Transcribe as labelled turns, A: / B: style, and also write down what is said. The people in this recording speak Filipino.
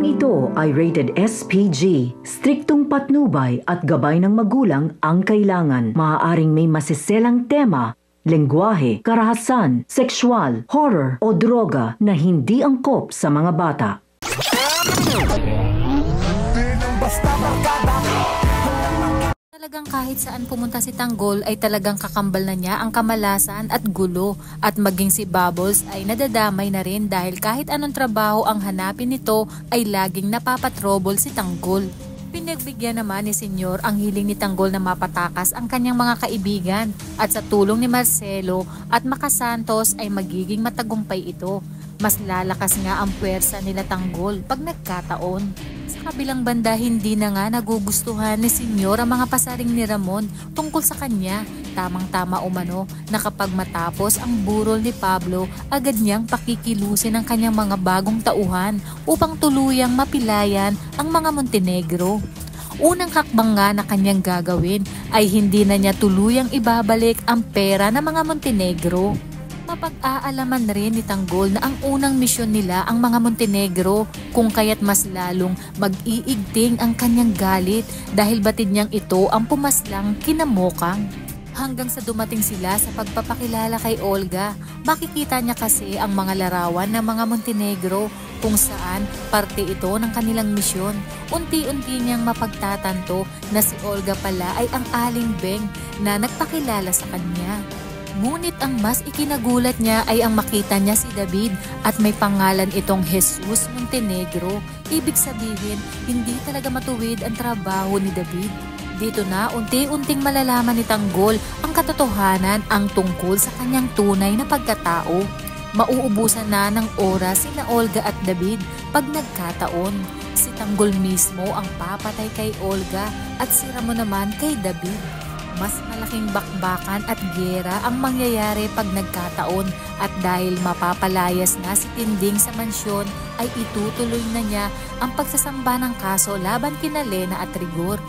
A: Programang ito ay rated SPG. Striktong patnubay at gabay ng magulang ang kailangan. Maaaring may masiselang tema, lengguwahe, karahasan, sexual, horror o droga na hindi angkop sa mga bata.
B: Talagang kahit saan pumunta si Tanggol ay talagang kakambal na niya ang kamalasan at gulo, at maging si Bubbles ay nadadamay na rin dahil kahit anong trabaho ang hanapin nito ay laging napapatrobol si Tanggol. Pinagbigyan naman ni Senyor ang hiling ni Tanggol na mapatakas ang kanyang mga kaibigan, at sa tulong ni Marcelo at Makasantos ay magiging matagumpay ito. Mas lalakas nga ang puwersa nila Tanggol pag nagkataon. Sa kabilang banda, hindi na nga nagugustuhan ni Senyor ang mga pasaring ni Ramon tungkol sa kanya. Tamang-tama umano na kapag matapos ang burol ni Pablo, agad niyang pakikilusin ang kanyang mga bagong tauhan upang tuluyang mapilayan ang mga Montenegro. Unang hakbang nga na kanyang gagawin ay hindi na niya tuluyang ibabalik ang pera ng mga Montenegro. Mapag-aalaman rin ni Tanggol na ang unang misyon nila ang mga Montenegro, kung kaya't mas lalong mag-iigting ang kanyang galit dahil batid niyang ito ang pumaslang kinamokang. Hanggang sa dumating sila sa pagpapakilala kay Olga, makikita niya kasi ang mga larawan ng mga Montenegro kung saan parte ito ng kanilang misyon. Unti-unti niyang mapagtatanto na si Olga pala ay ang Aling Beng na nagpakilala sa kanya. Ngunit ang mas ikinagulat niya ay ang makita niya si David at may pangalan itong Jesus Montenegro. Ibig sabihin, hindi talaga matuwid ang trabaho ni David. Dito na unti-unting malalaman ni Tanggol ang katotohanan ang tungkol sa kanyang tunay na pagkatao. Mauubusan na ng oras sina Olga at David pag nagkataon. Si Tanggol mismo ang papatay kay Olga at si Ramon naman kay David. Mas malaking bakbakan at giyera ang mangyayari pag nagkataon, at dahil mapapalayas na si Tinding sa mansyon ay itutuloy na niya ang pagsasamba ng kaso laban kina Lena at Rigor.